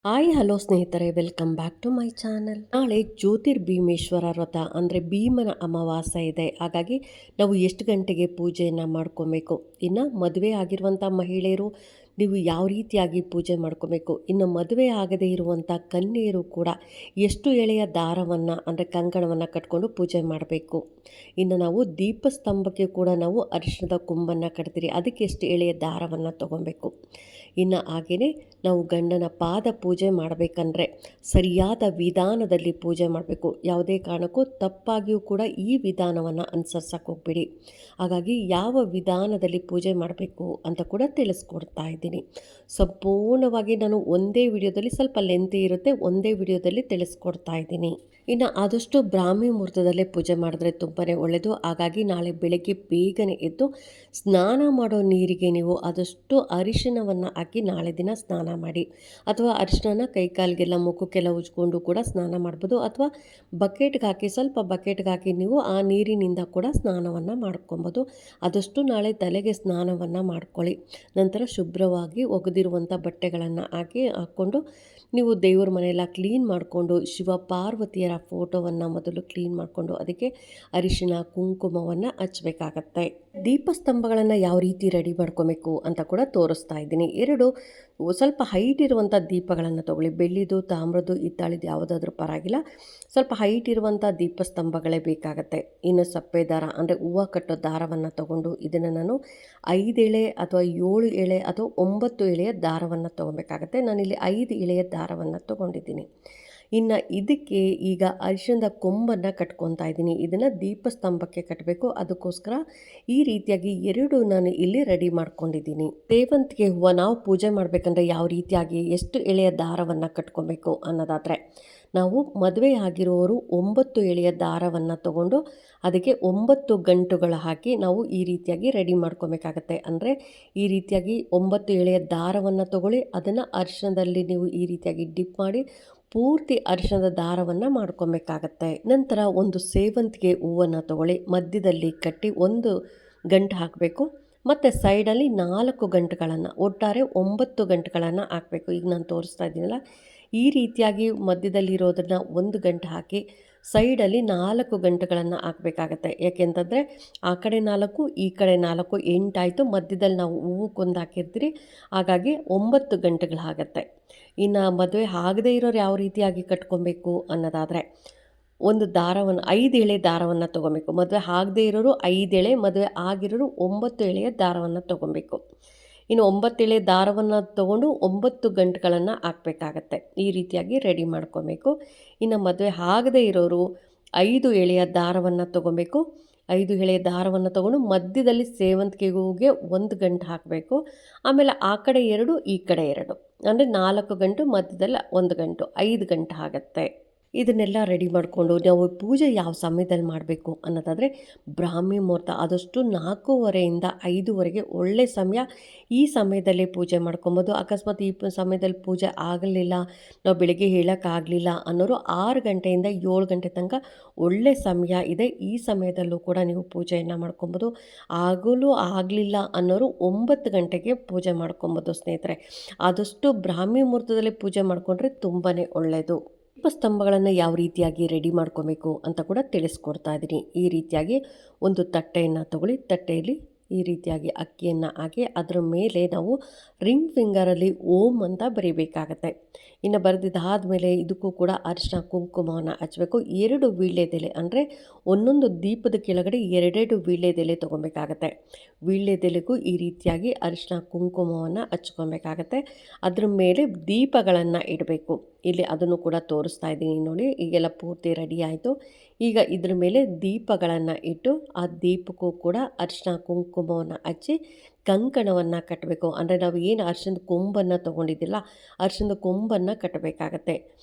Hi hello ಸ್ನೇಹಿತರೆ, welcome back to my channel. ನಾಳೆ ಜ್ಯೋತಿರ್ಭೀಮೇಶ್ವರ ವ್ರತ ಅಂದರೆ ಭೀಮನ ಅಮಾವಾಸ್ಯೆ ಇದೆ. ಹಾಗಾಗಿ ನಾವು ಎಷ್ಟು ಗಂಟೆಗೆ ಪೂಜೆಯನ್ನು ಮಾಡ್ಕೊಬೇಕು, ಇನ್ನು ಮದುವೆ ಆಗಿರುವಂಥ ಮಹಿಳೆಯರು ನೀವು ಯಾವ ರೀತಿಯಾಗಿ ಪೂಜೆ ಮಾಡ್ಕೋಬೇಕು, ಇನ್ನು ಮದುವೆ ಆಗದೇ ಇರುವಂಥ ಕನ್ಯೆಯರು ಕೂಡ ಎಷ್ಟು ಎಳೆಯ ದಾರವನ್ನು ಅಂದರೆ ಕಂಕಣವನ್ನು ಕಟ್ಕೊಂಡು ಪೂಜೆ ಮಾಡಬೇಕು. ಇನ್ನು ನಾವು ದೀಪಸ್ತಂಭಕ್ಕೆ ಕೂಡ ನಾವು ಅರಿಶಿಣದ ಕೊಂಬನ್ನು ಕಟ್ತೀರಿ, ಅದಕ್ಕೆ ಎಷ್ಟು ಎಳೆಯ ದಾರವನ್ನು ತಗೊಬೇಕು. ಇನ್ನು ಹಾಗೆಯೇ ನಾವು ಗಂಡನ ಪಾದ ಪೂಜೆ ಮಾಡಬೇಕಂದ್ರೆ ಸರಿಯಾದ ವಿಧಾನದಲ್ಲಿ ಪೂಜೆ ಮಾಡಬೇಕು. ಯಾವುದೇ ಕಾರಣಕ್ಕೂ ತಪ್ಪಾಗಿಯೂ ಕೂಡ ಈ ವಿಧಾನವನ್ನು ಅನುಸರಿಸಕ್ಕೆ ಹೋಗ್ಬೇಡಿ. ಹಾಗಾಗಿ ಯಾವ ವಿಧಾನದಲ್ಲಿ ಪೂಜೆ ಮಾಡಬೇಕು ಅಂತ ಕೂಡ ತಿಳಿಸ್ಕೊಡ್ತಾ ಇದ್ದೀನಿ. ಸಂಪೂರ್ಣವಾಗಿ ನಾನು ಒಂದೇ ವಿಡಿಯೋದಲ್ಲಿ, ಸ್ವಲ್ಪ ಲೆಂತಿ ಇರುತ್ತೆ, ಒಂದೇ ವಿಡಿಯೋದಲ್ಲಿ ತಿಳಿಸ್ಕೊಡ್ತಾ ಇದ್ದೀನಿ. ಇನ್ನು ಆದಷ್ಟು ಬ್ರಾಹ್ಮಿ ಮುಹೂರ್ತದಲ್ಲೇ ಪೂಜೆ ಮಾಡಿದ್ರೆ ತುಂಬಾ ಒಳ್ಳೆಯದು. ಹಾಗಾಗಿ ನಾಳೆ ಬೆಳಗ್ಗೆ ಬೇಗನೆ ಎದ್ದು ಸ್ನಾನ ಮಾಡೋ ನೀರಿಗೆ ನೀವು ಆದಷ್ಟು ಅರಿಶಿಣವನ್ನು ಹಾಕಿ ನಾಳೆ ದಿನ ಸ್ನಾನ ಮಾಡಿ. ಅಥವಾ ಅರಿಶಿಣನ ಕೈಕಾಲಿಗೆಲ್ಲ ಮುಖಕ್ಕೆಲ್ಲ ಉಜ್ಕೊಂಡು ಕೂಡ ಸ್ನಾನ ಮಾಡ್ಬೋದು. ಅಥವಾ ಬಕೆಟ್ಗೆ ಹಾಕಿ, ಸ್ವಲ್ಪ ಬಕೆಟ್ಗೆ ಹಾಕಿ ನೀವು ಆ ನೀರಿನಿಂದ ಕೂಡ ಸ್ನಾನವನ್ನು ಮಾಡ್ಕೊಬೋದು. ಆದಷ್ಟು ನಾಳೆ ತಲೆಗೆ ಸ್ನಾನವನ್ನು ಮಾಡ್ಕೊಳ್ಳಿ. ನಂತರ ಶುಭ್ರವಾಗಿ ಒಗೆದಿರುವಂಥ ಬಟ್ಟೆಗಳನ್ನು ಹಾಕ್ಕೊಂಡು ನೀವು ದೇವ್ರ ಮನೆಯೆಲ್ಲ ಕ್ಲೀನ್ ಮಾಡಿಕೊಂಡು ಶಿವ ಪಾರ್ವತಿಯರ ಫೋಟೋವನ್ನು ಮೊದಲು ಕ್ಲೀನ್ ಮಾಡಿಕೊಂಡು ಅದಕ್ಕೆ ಅರಿಶಿಣ ಕುಂಕುಮವನ್ನು ಹಚ್ಚಬೇಕಾಗತ್ತೆ. ದೀಪಸ್ತಂಭಗಳನ್ನು ಯಾವ ರೀತಿ ರೆಡಿ ಮಾಡ್ಕೊಬೇಕು ಅಂತ ಕೂಡ ತೋರಿಸ್ತಾ ಇದ್ದೀನಿ. ಸ್ವಲ್ಪ ಹೈಟ್ ಇರುವಂಥ ದೀಪಗಳನ್ನು ತೊಗೊಳ್ಳಿ. ಬೆಳ್ಳಿದು, ತಾಮ್ರದ್ದು, ಹಿತ್ತಾಳಿದು ಯಾವುದಾದ್ರೂ ಪರವಾಗಿಲ್ಲ. ಸ್ವಲ್ಪ ಹೈಟ್ ಇರುವಂಥ ದೀಪಸ್ತಂಭಗಳೇ ಬೇಕಾಗತ್ತೆ. ಇನ್ನು ಸಪ್ಪೆ ದಾರ ಅಂದರೆ ಹೂವು ಕಟ್ಟೋ ದಾರವನ್ನು ತಗೊಂಡು ಇದನ್ನು ನಾನು 5 ಎಳೆ ಅಥವಾ 7 ಎಳೆ ಅಥವಾ 9 ಎಳೆಯ ದಾರವನ್ನು ತೊಗೊಬೇಕಾಗತ್ತೆ. ನಾನಿಲ್ಲಿ 5 ಎಳೆಯ ದಾರವನ್ನು ತೊಗೊಂಡಿದ್ದೀನಿ. ಇನ್ನು ಇದಕ್ಕೆ ಈಗ ಅರಿಶಿಣದ ಕೊಂಬನ್ನು ಕಟ್ಕೊತಾ ಇದ್ದೀನಿ. ಇದನ್ನು ದೀಪಸ್ತಂಭಕ್ಕೆ ಕಟ್ಟಬೇಕು. ಅದಕ್ಕೋಸ್ಕರ ಈ ರೀತಿಯಾಗಿ 2 ನಾನು ಇಲ್ಲಿ ರೆಡಿ ಮಾಡ್ಕೊಂಡಿದ್ದೀನಿ. ಸೇವಂತಿಗೆ ಹೂವು ನಾವು ಪೂಜೆ ಮಾಡಬೇಕಂದ್ರೆ ಯಾವ ರೀತಿಯಾಗಿ ಎಷ್ಟು ಎಳೆಯ ದಾರವನ್ನು ಕಟ್ಕೊಬೇಕು ಅನ್ನೋದಾದರೆ, ನಾವು ಮದುವೆ ಆಗಿರೋರು 9 ಎಳೆಯ ದಾರವನ್ನು ತಗೊಂಡು ಅದಕ್ಕೆ 9 ಗಂಟುಗಳು ಹಾಕಿ ನಾವು ಈ ರೀತಿಯಾಗಿ ರೆಡಿ ಮಾಡ್ಕೊಬೇಕಾಗತ್ತೆ. ಅಂದರೆ ಈ ರೀತಿಯಾಗಿ 9 ಎಳೆಯ ದಾರವನ್ನು ತಗೊಳ್ಳಿ, ಅದನ್ನು ಅರಿಶಿಣದಲ್ಲಿ ನೀವು ಈ ರೀತಿಯಾಗಿ ಡಿಪ್ ಮಾಡಿ ಪೂರ್ತಿ ಅರಿಶಿಣದ ದಾರವನ್ನು ಮಾಡ್ಕೊಬೇಕಾಗತ್ತೆ. ನಂತರ ಒಂದು ಸೇವಂತಿಗೆ ಹೂವನ್ನು ತಗೊಳ್ಳಿ, ಮಧ್ಯದಲ್ಲಿ ಕಟ್ಟಿ 1 ಗಂಟು ಹಾಕಬೇಕು. ಮತ್ತು ಸೈಡಲ್ಲಿ 4 ಗಂಟುಗಳನ್ನು, ಒಟ್ಟಾರೆ 9 ಗಂಟುಗಳನ್ನು ಹಾಕಬೇಕು. ಈಗ ನಾನು ತೋರಿಸ್ತಾ ಇದ್ದೀನಲ್ಲ, ಈ ರೀತಿಯಾಗಿ ಮಧ್ಯದಲ್ಲಿರೋದನ್ನು 1 ಗಂಟು ಹಾಕಿ ಸೈಡಲ್ಲಿ 4 ಗಂಟುಗಳನ್ನು ಹಾಕಬೇಕಾಗತ್ತೆ. ಯಾಕೆಂತಂದರೆ ಆ ಕಡೆ 4 ಈ ಕಡೆ 4 8 ಆಯಿತು. ಮಧ್ಯದಲ್ಲಿ ನಾವು ಹೂವಕ್ಕೊಂದು ಹಾಕಿರ್ತೀರಿ, ಹಾಗಾಗಿ 9 ಗಂಟುಗಳಾಗತ್ತೆ. ಇನ್ನು ಮದುವೆ ಆಗದೇ ಇರೋರು ಯಾವ ರೀತಿಯಾಗಿ ಕಟ್ಕೊಬೇಕು ಅನ್ನೋದಾದರೆ, ಒಂದು ದಾರವನ್ನು 5 ಎಳೆ ದಾರವನ್ನು ತೊಗೊಬೇಕು. ಮದುವೆ ಆಗದೇ ಇರೋರು 5 ಎಳೆ, ಮದುವೆ ಆಗಿರೋರು 9 ಎಳೆಯ ದಾರವನ್ನು ತೊಗೊಬೇಕು. ಇನ್ನು 9 ಎಳೆ ದಾರವನ್ನು ತೊಗೊಂಡು 9 ಗಂಟುಗಳನ್ನು ಹಾಕಬೇಕಾಗತ್ತೆ. ಈ ರೀತಿಯಾಗಿ ರೆಡಿ ಮಾಡ್ಕೊಬೇಕು. ಇನ್ನು ಮದುವೆ ಆಗದೇ ಇರೋರು 5 ಎಳೆಯ ದಾರವನ್ನು ತೊಗೊಬೇಕು. 5 ಎಳೆಯ ದಾರವನ್ನು ತೊಗೊಂಡು ಮಧ್ಯದಲ್ಲಿ ಸೇವಂತಿಗೆ ಹೂವಿಗೆ 1 ಗಂಟು ಹಾಕಬೇಕು. ಆಮೇಲೆ ಆ ಕಡೆ 2 ಈ ಕಡೆ 2 ಅಂದರೆ 4 ಗಂಟು, ಮಧ್ಯದಲ್ಲಿ 1 ಗಂಟು, 5 ಗಂಟು ಆಗುತ್ತೆ. ಇದನ್ನೆಲ್ಲ ರೆಡಿ ಮಾಡಿಕೊಂಡು ನಾವು ಪೂಜೆ ಯಾವ ಸಮಯದಲ್ಲಿ ಮಾಡಬೇಕು ಅನ್ನೋದಾದರೆ, ಬ್ರಾಹ್ಮಿ ಮುಹೂರ್ತ ಆದಷ್ಟು 4:15 5ವರೆಗೆ ಒಳ್ಳೆ ಸಮಯ. ಈ ಸಮಯದಲ್ಲೇ ಪೂಜೆ ಮಾಡ್ಕೊಬೋದು. ಅಕಸ್ಮಾತ್ ಈ ಸಮಯದಲ್ಲಿ ಪೂಜೆ ಆಗಲಿಲ್ಲ, ನಾವು ಬೆಳಗ್ಗೆ ಹೇಳೋಕ್ಕಾಗಲಿಲ್ಲ ಅನ್ನೋರು 6 ಗಂಟೆಯಿಂದ 7 ಗಂಟೆ ತನಕ ಒಳ್ಳೆ ಸಮಯ ಇದೆ. ಈ ಸಮಯದಲ್ಲೂ ಕೂಡ ನೀವು ಪೂಜೆಯನ್ನು ಮಾಡ್ಕೊಬೋದು. ಆಗಲೂ ಆಗಲಿಲ್ಲ ಅನ್ನೋರು 9 ಗಂಟೆಗೆ ಪೂಜೆ ಮಾಡ್ಕೊಬೋದು. ಸ್ನೇಹಿತರೆ, ಆದಷ್ಟು ಬ್ರಾಹ್ಮಿ ಮುಹೂರ್ತದಲ್ಲಿ ಪೂಜೆ ಮಾಡಿಕೊಂಡ್ರೆ ತುಂಬಾ ಒಳ್ಳೆಯದು. ದೀಪಸ್ತಂಭಗಳನ್ನು ಯಾವ ರೀತಿಯಾಗಿ ರೆಡಿ ಮಾಡ್ಕೊಬೇಕು ಅಂತ ಕೂಡ ತಿಳಿಸ್ಕೊಡ್ತಾ ಇದ್ದೀನಿ. ಈ ರೀತಿಯಾಗಿ ಒಂದು ತಟ್ಟೆಯನ್ನು ತಗೊಳ್ಳಿ. ತಟ್ಟೆಯಲ್ಲಿ ಈ ರೀತಿಯಾಗಿ ಅಕ್ಕಿಯನ್ನು ಹಾಕಿ ಅದರ ಮೇಲೆ ನಾವು ರಿಂಗ್ ಫಿಂಗರಲ್ಲಿ ಓಂ ಅಂತ ಬರೀಬೇಕಾಗತ್ತೆ. ಇನ್ನು ಬರೆದಿದ್ದಾದಮೇಲೆ ಇದಕ್ಕೂ ಕೂಡ ಅರಿಶಿನ ಕುಂಕುಮವನ್ನು ಹಚ್ಚಬೇಕು. 2 ವೀಳ್ಯದೆಲೆ ಅಂದರೆ ಒಂದೊಂದು ದೀಪದ ಕೆಳಗಡೆ 2 ವೀಳ್ಯದೆಲೆ ತೊಗೊಬೇಕಾಗತ್ತೆ. ವೀಳ್ಯದೆಲೆಗೂ ಈ ರೀತಿಯಾಗಿ ಅರಿಶಿನ ಕುಂಕುಮವನ್ನು ಹಚ್ಕೊಬೇಕಾಗತ್ತೆ. ಅದ್ರ ಮೇಲೆ ದೀಪಗಳನ್ನು ಇಡಬೇಕು. ಇಲ್ಲಿ ಅದನ್ನು ಕೂಡ ತೋರಿಸ್ತಾ ಇದ್ದೀನಿ ನೋಡಿ. ಈಗೆಲ್ಲ ಪೂರ್ತಿ ರೆಡಿ ಆಯಿತು. ಈಗ ಇದ್ರ ಮೇಲೆ ದೀಪಗಳನ್ನು ಇಟ್ಟು ಆ ದೀಪಕ್ಕೂ ಕೂಡ ಅರಿಶಿನ ಕುಂಕುಮವನ್ನು ಹಚ್ಚಿ ಕಂಕಣವನ್ನು ಕಟ್ಟಬೇಕು. ಅಂದರೆ ನಾವು ಏನು ಅರಿಶಿಣದ ಕೊಂಬನ್ನು ತೊಗೊಂಡಿದ್ದಿಲ್ಲ, ಅರಿಶಿಣದ ಕೊಂಬನ್ನು ಕಟ್ಟಬೇಕಾಗತ್ತೆ.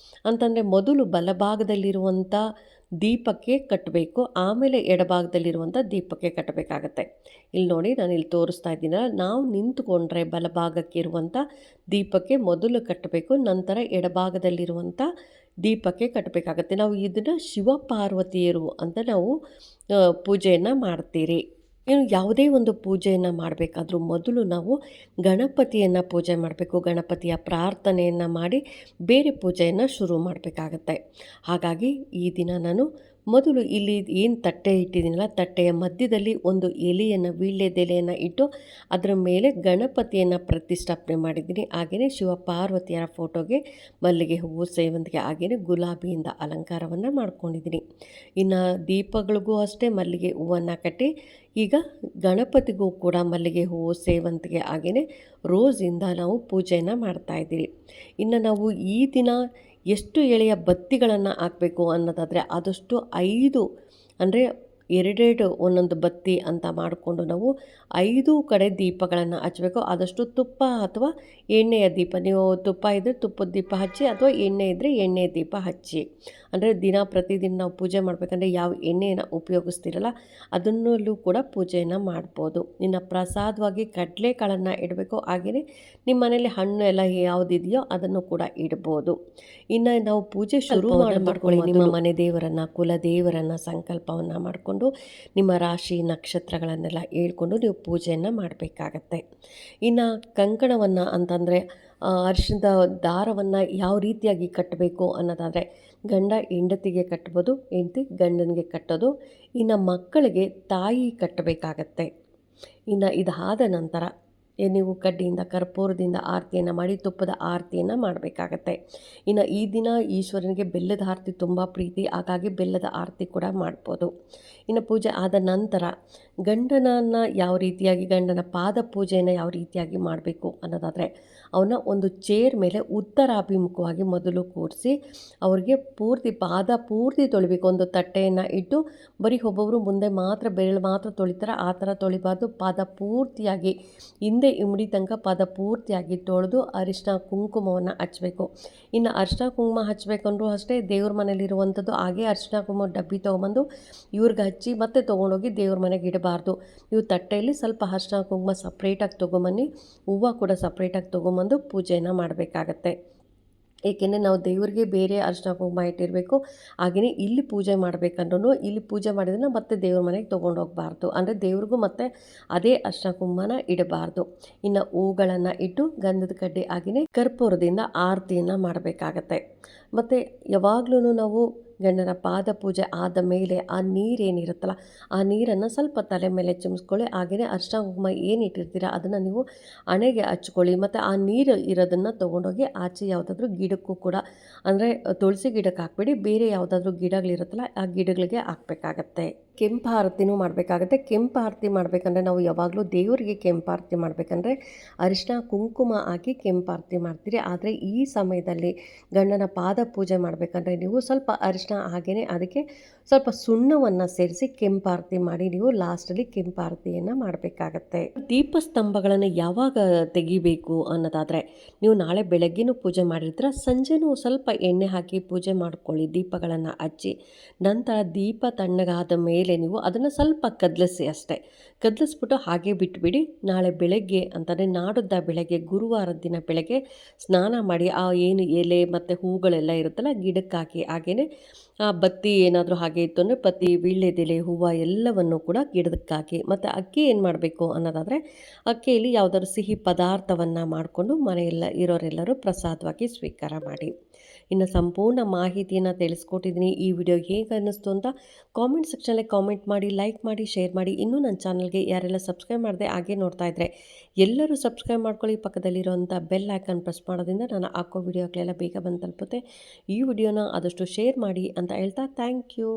ಅಂತಂದರೆ ಮೊದಲು ಬಲಭಾಗದಲ್ಲಿರುವಂಥ ದೀಪಕ್ಕೆ ಕಟ್ಟಬೇಕು, ಆಮೇಲೆ ಎಡಭಾಗದಲ್ಲಿರುವಂಥ ದೀಪಕ್ಕೆ ಕಟ್ಟಬೇಕಾಗತ್ತೆ. ಇಲ್ಲಿ ನೋಡಿ, ನಾನು ಇಲ್ಲಿ ತೋರಿಸ್ತಾ ಇದ್ದೀನಲ್ಲ, ನಾವು ನಿಂತುಕೊಂಡ್ರೆ ಬಲಭಾಗಕ್ಕೆ ಇರುವಂಥ ದೀಪಕ್ಕೆ ಮೊದಲು ಕಟ್ಟಬೇಕು, ನಂತರ ಎಡಭಾಗದಲ್ಲಿರುವಂಥ ದೀಪಕ್ಕೆ ಕಟ್ಟಬೇಕಾಗತ್ತೆ. ನಾವು ಇದನ್ನು ಶಿವ ಪಾರ್ವತಿಯರು ಅಂತ ನಾವು ಪೂಜೆಯನ್ನು ಮಾಡ್ತೀರಿ. ಇನ್ನು ಯಾವುದೇ ಒಂದು ಪೂಜೆಯನ್ನು ಮಾಡಬೇಕಾದ್ರೂ ಮೊದಲು ನಾವು ಗಣಪತಿಯನ್ನು ಪೂಜೆ ಮಾಡಬೇಕು. ಗಣಪತಿಯ ಪ್ರಾರ್ಥನೆಯನ್ನು ಮಾಡಿ ಬೇರೆ ಪೂಜೆಯನ್ನು ಶುರು ಮಾಡಬೇಕಾಗತ್ತೆ. ಹಾಗಾಗಿ ಈ ದಿನ ನಾನು ಮೊದಲು ಇಲ್ಲಿ ಏನು ತಟ್ಟೆ ಇಟ್ಟಿದ್ದೀನಲ್ಲ, ತಟ್ಟೆಯ ಮಧ್ಯದಲ್ಲಿ ಒಂದು ಎಲೆಯನ್ನು, ವೀಳ್ಯದೆಲೆಯನ್ನು ಇಟ್ಟು ಅದರ ಮೇಲೆ ಗಣಪತಿಯನ್ನು ಪ್ರತಿಷ್ಠಾಪನೆ ಮಾಡಿದ್ದೀನಿ. ಹಾಗೆಯೇ ಶಿವಪಾರ್ವತಿಯರ ಫೋಟೋಗೆ ಮಲ್ಲಿಗೆ ಹೂವು, ಸೇವಂತಿಗೆ, ಹಾಗೆಯೇ ಗುಲಾಬಿಯಿಂದ ಅಲಂಕಾರವನ್ನು ಮಾಡ್ಕೊಂಡಿದ್ದೀನಿ. ಇನ್ನು ದೀಪಗಳಿಗೂ ಅಷ್ಟೇ ಮಲ್ಲಿಗೆ ಹೂವನ್ನು ಕಟ್ಟಿ ಈಗ ಗಣಪತಿಗೂ ಕೂಡ ಮಲ್ಲಿಗೆ ಹೂವು, ಸೇವಂತಿಗೆ, ಹಾಗೆಯೇ ರೋಸಿಂದ ನಾವು ಪೂಜೆಯನ್ನು ಮಾಡ್ತಾಯಿದ್ದೀವಿ. ಇನ್ನು ನಾವು ಈ ದಿನ ಎಷ್ಟು ಎಳೆಯ ಬತ್ತಿಗಳನ್ನು ಹಾಕಬೇಕು ಅನ್ನೋದಾದರೆ ಆದಷ್ಟು 5 ಅಂದರೆ ಎರಡೆರಡು ಒಂದೊಂದು ಬತ್ತಿ ಅಂತ ಮಾಡಿಕೊಂಡು ನಾವು 5 ಕಡೆ ದೀಪಗಳನ್ನು ಹಚ್ಚಬೇಕು. ಆದಷ್ಟು ತುಪ್ಪ ಅಥವಾ ಎಣ್ಣೆಯ ದೀಪ, ನೀವು ತುಪ್ಪ ಇದ್ದರೆ ತುಪ್ಪದ ದೀಪ ಹಚ್ಚಿ, ಅಥವಾ ಎಣ್ಣೆ ಇದ್ದರೆ ಎಣ್ಣೆಯ ದೀಪ ಹಚ್ಚಿ. ಅಂದರೆ ಪ್ರತಿದಿನ ನಾವು ಪೂಜೆ ಮಾಡಬೇಕಂದ್ರೆ ಯಾವ ಎಣ್ಣೆಯನ್ನು ಉಪಯೋಗಿಸ್ತಿರಲ್ಲ ಅದನ್ನಲ್ಲೂ ಕೂಡ ಪೂಜೆಯನ್ನು ಮಾಡ್ಬೋದು. ಇನ್ನು ಪ್ರಸಾದವಾಗಿ ಕಡಲೆಕಾಳನ್ನು ಇಡಬೇಕು. ಹಾಗೆಯೇ ನಿಮ್ಮ ಮನೇಲಿ ಹಣ್ಣು ಎಲ್ಲ ಯಾವುದಿದೆಯೋ ಅದನ್ನು ಕೂಡ ಇಡ್ಬೋದು. ಇನ್ನು ನಾವು ಪೂಜೆ ಶುರು ಮಾಡ್ಕೊಳ್ಳಿ. ನಿಮ್ಮ ಮನೆ ದೇವರನ್ನು, ಕುಲದೇವರನ್ನು ಸಂಕಲ್ಪವನ್ನು ಮಾಡಿಕೊಂಡು ನಿಮ್ಮ ರಾಶಿ ನಕ್ಷತ್ರಗಳನ್ನೆಲ್ಲ ಹೇಳ್ಕೊಂಡು ನೀವು ಪೂಜೆಯನ್ನು ಮಾಡಬೇಕಾಗತ್ತೆ. ಇನ್ನು ಕಂಕಣವನ್ನು ಅಂತಂದರೆ ಅರಿಶಿಣದ ದಾರವನ್ನು ಯಾವ ರೀತಿಯಾಗಿ ಕಟ್ಟಬೇಕು ಅನ್ನೋದಾದರೆ ಗಂಡ ಹೆಂಡತಿಗೆ ಕಟ್ಬೋದು, ಹೆಂಡತಿ ಗಂಡನಿಗೆ ಕಟ್ಟೋದು. ಇನ್ನು ಮಕ್ಕಳಿಗೆ ತಾಯಿ ಕಟ್ಟಬೇಕಾಗತ್ತೆ. ಇನ್ನು ಇದಾದ ನಂತರ ನೀವು ಕಡ್ಡಿಯಿಂದ ಕರ್ಪೂರದಿಂದ ಆರತಿಯನ್ನು ಮಾಡಿ ತುಪ್ಪದ ಆರತಿಯನ್ನು ಮಾಡಬೇಕಾಗತ್ತೆ. ಇನ್ನು ಈ ದಿನ ಈಶ್ವರನಿಗೆ ಬೆಲ್ಲದ ಆರತಿ ತುಂಬ ಪ್ರೀತಿ, ಹಾಗಾಗಿ ಬೆಲ್ಲದ ಆರತಿ ಕೂಡ ಮಾಡ್ಬೋದು. ಇನ್ನು ಪೂಜೆ ಆದ ನಂತರ ಗಂಡನನ್ನು ಯಾವ ರೀತಿಯಾಗಿ, ಗಂಡನ ಪಾದ ಪೂಜೆಯನ್ನು ಯಾವ ರೀತಿಯಾಗಿ ಮಾಡಬೇಕು ಅನ್ನೋದಾದರೆ ಅವನ್ನ ಒಂದು ಚೇರ್ ಮೇಲೆ ಉತ್ತರಾಭಿಮುಖವಾಗಿ ಮೊದಲು ಕೂರಿಸಿ ಅವ್ರಿಗೆ ಪಾದ ಪೂರ್ತಿ ತೊಳಿಬೇಕು. ಒಂದು ತಟ್ಟೆಯನ್ನು ಇಟ್ಟು ಬರೀ ಒಬ್ಬೊಬ್ಬರು ಮುಂದೆ ಮಾತ್ರ ಬೆರಳು ಮಾತ್ರ ತೊಳಿತಾರೆ, ಆ ಥರ ತೊಳಿಬಾರ್ದು. ಪಾದ ಪೂರ್ತಿಯಾಗಿ ಹಿಂದೆ ಇಮ್ಮಡಿ ತನಕ ಪಾದ ಪೂರ್ತಿಯಾಗಿ ತೊಳೆದು ಅರಿಶಿನ ಕುಂಕುಮವನ್ನು ಹಚ್ಚಬೇಕು. ಇನ್ನು ಅರಿಶಿನ ಕುಂಕುಮ ಹಚ್ಚಬೇಕಂದ್ರೂ ಅಷ್ಟೇ ದೇವ್ರ ಮನೇಲಿರುವಂಥದ್ದು ಹಾಗೆ ಅರಿಶಿನ ಕುಂಕುಮ ಡಬ್ಬಿ ತೊಗೊಂಬಂದು ಇವ್ರಿಗೆ ಹಚ್ಚಿ ಮತ್ತೆ ತೊಗೊಂಡೋಗಿ ದೇವ್ರ ಮನೆಗೆ ಇಡಬಾರ್ದು. ನೀವು ತಟ್ಟೆಯಲ್ಲಿ ಸ್ವಲ್ಪ ಅರಿಶಿನ ಕುಂಕುಮ ಸಪ್ರೇಟಾಗಿ ತೊಗೊಂಬನ್ನಿ, ಹೂವು ಕೂಡ ಸಪ್ರೇಟಾಗಿ ತೊಗೊಂಬಂದು ಪೂಜೆಯನ್ನು ಮಾಡಬೇಕಾಗತ್ತೆ. ಏಕೆಂದರೆ ನಾವು ದೇವರಿಗೆ ಬೇರೆ ಅರಿಶಿನ ಕುಂಕುಮ ಇಟ್ಟಿರಬೇಕು. ಹಾಗೆಯೇ ಇಲ್ಲಿ ಪೂಜೆ ಮಾಡಬೇಕಂದ್ರೂ ಇಲ್ಲಿ ಪೂಜೆ ಮಾಡಿದ್ರೆ ಮತ್ತೆ ದೇವ್ರ ಮನೆಗೆ ತೊಗೊಂಡೋಗ್ಬಾರ್ದು. ಅಂದರೆ ದೇವ್ರಿಗೂ ಮತ್ತೆ ಅದೇ ಅರಿಶಿನ ಕುಂಕುಮನ ಇಡಬಾರ್ದು. ಇನ್ನು ಹೂಗಳನ್ನು ಇಟ್ಟು ಗಂಧದ ಕಡ್ಡಿ ಹಾಗೆಯೇ ಕರ್ಪೂರದಿಂದ ಆರತಿಯನ್ನು ಮಾಡಬೇಕಾಗತ್ತೆ. ಮತ್ತು ಯಾವಾಗಲೂ ನಾವು ಗಂಡನ ಪಾದ ಪೂಜೆ ಆದ ಮೇಲೆ ಆ ನೀರೇನಿರುತ್ತಲ್ಲ ಆ ನೀರನ್ನು ಸ್ವಲ್ಪ ತಲೆ ಮೇಲೆ ಚಿಮ್ಸ್ಕೊಳ್ಳಿ. ಹಾಗೆಯೇ ಅರಿಶಿನ ಕುಂಕುಮ ಏನು ಇಟ್ಟಿರ್ತೀರ ಅದನ್ನು ನೀವು ಹಣೆಗೆ ಹಚ್ಕೊಳ್ಳಿ. ಮತ್ತು ಆ ನೀರು ಇರೋದನ್ನು ತೊಗೊಂಡೋಗಿ ಆಚೆ ಯಾವುದಾದ್ರೂ ಗಿಡಕ್ಕೂ ಕೂಡ, ಅಂದರೆ ತುಳಸಿ ಗಿಡಕ್ಕೆ ಹಾಕ್ಬೇಡಿ, ಬೇರೆ ಯಾವುದಾದ್ರೂ ಗಿಡಗಳಿರುತ್ತಲ್ಲ ಆ ಗಿಡಗಳಿಗೆ ಹಾಕಬೇಕಾಗತ್ತೆ. ಕೆಂಪು ಆರತಿನೂ ಮಾಡಬೇಕಾಗತ್ತೆ. ಕೆಂಪು ಆರತಿ ಮಾಡಬೇಕಂದ್ರೆ ನಾವು ಯಾವಾಗಲೂ ದೇವರಿಗೆ ಕೆಂಪು ಆರತಿ ಮಾಡಬೇಕಂದ್ರೆ ಅರಿಶಿನ ಕುಂಕುಮ ಹಾಕಿ ಕೆಂಪು ಆರತಿ ಮಾಡ್ತೀರಿ. ಆದರೆ ಈ ಸಮಯದಲ್ಲಿ ಗಂಡನ ಪಾದ ಪೂಜೆ ಮಾಡಬೇಕಂದ್ರೆ ನೀವು ಸ್ವಲ್ಪ ಅರಿಶಿನ ಹಾಗೆಯೇ ಅದಕ್ಕೆ ಸ್ವಲ್ಪ ಸುಣ್ಣವನ್ನು ಸೇರಿಸಿ ಕೆಂಪು ಆರತಿ ಮಾಡಿ ನೀವು ಲಾಸ್ಟಲ್ಲಿ ಕೆಂಪು ಆರತಿಯನ್ನು ಮಾಡಬೇಕಾಗತ್ತೆ. ದೀಪಸ್ತಂಭಗಳನ್ನು ಯಾವಾಗ ತೆಗಿಬೇಕು ಅನ್ನೋದಾದರೆ ನೀವು ನಾಳೆ ಬೆಳಗ್ಗೆನೂ ಪೂಜೆ ಮಾಡಿರ್ತೀರ, ಸಂಜೆನೂ ಸ್ವಲ್ಪ ಎಣ್ಣೆ ಹಾಕಿ ಪೂಜೆ ಮಾಡ್ಕೊಳ್ಳಿ, ದೀಪಗಳನ್ನು ಹಚ್ಚಿ. ನಂತರ ದೀಪ ತಣ್ಣಗಾದ ಮೇಲೆ ನೀವು ಅದನ್ನು ಸ್ವಲ್ಪ ಕದಲಿಸಿ ಅಷ್ಟೇ. ಕದಲಿಸ್ಬಿಟ್ಟು ಹಾಗೆ ಬಿಟ್ಬಿಡಿ. ನಾಳೆ ಬೆಳಗ್ಗೆ ಅಂತಂದರೆ ನಾಡಿದ್ದ ಬೆಳಗ್ಗೆ ಗುರುವಾರದ ದಿನ ಬೆಳಗ್ಗೆ ಸ್ನಾನ ಮಾಡಿ ಆ ಏನು ಎಲೆ ಮತ್ತು ಹೂಗಳೆಲ್ಲ ಇರುತ್ತಲ್ಲ ಗಿಡಕ್ಕೆ ಹಾಕಿ, ಹಾಗೆಯೇ ಆ ಬತ್ತಿ ಏನಾದರೂ ಹಾಗೆ ಇತ್ತು ಅಂದರೆ ಬತ್ತಿ, ವೀಳ್ಯದೆಲೆ, ಹೂವು ಎಲ್ಲವನ್ನು ಕೂಡ ಗಿಡದಕ್ಕೆ ಹಾಕಿ. ಮತ್ತು ಅಕ್ಕಿ ಏನು ಮಾಡಬೇಕು ಅನ್ನೋದಾದರೆ ಅಕ್ಕಿಯಲ್ಲಿ ಯಾವುದಾದ್ರು ಸಿಹಿ ಪದಾರ್ಥವನ್ನು ಮಾಡಿಕೊಂಡು ಮನೆಯೆಲ್ಲ ಇರೋರೆಲ್ಲರೂ ಪ್ರಸಾದವಾಗಿ ಸ್ವೀಕಾರ ಮಾಡಿ. ಇನ್ನು ಸಂಪೂರ್ಣ ಮಾಹಿತಿಯನ್ನು ತಿಳಿಸ್ಕೊಟ್ಟಿದ್ದೀನಿ. ಈ ವಿಡಿಯೋ ಹೇಗೆ ಅನ್ನಿಸ್ತು ಅಂತ ಕಾಮೆಂಟ್ ಸೆಕ್ಷನಲ್ಲಿ ಕಾಮೆಂಟ್ ಮಾಡಿ, ಲೈಕ್ ಮಾಡಿ, ಶೇರ್ ಮಾಡಿ. ಇನ್ನೂ ನನ್ನ ಚಾನಲ್ಗೆ ಯಾರೆಲ್ಲ ಸಬ್ಸ್ಕ್ರೈಬ್ ಮಾಡಿದೆ ಹಾಗೆ ನೋಡ್ತಾ ಇದ್ದರೆ ಎಲ್ಲರೂ ಸಬ್ಸ್ಕ್ರೈಬ್ ಮಾಡ್ಕೊಳ್ಳಿ. ಪಕ್ಕದಲ್ಲಿರೋಂಥ ಬೆಲ್ ಐಕಾನ್ ಪ್ರೆಸ್ ಮಾಡೋದ್ರಿಂದ ನಾನು ಹಾಕೋ ವಿಡಿಯೋಗಳೆಲ್ಲ ಬೇಗ ಬಂದು ತಲುಪುತ್ತೆ. ಈ ವಿಡಿಯೋನ ಆದಷ್ಟು ಶೇರ್ ಮಾಡಿ ಅಂತ ಹೇಳ್ತಾ ಥ್ಯಾಂಕ್ ಯು.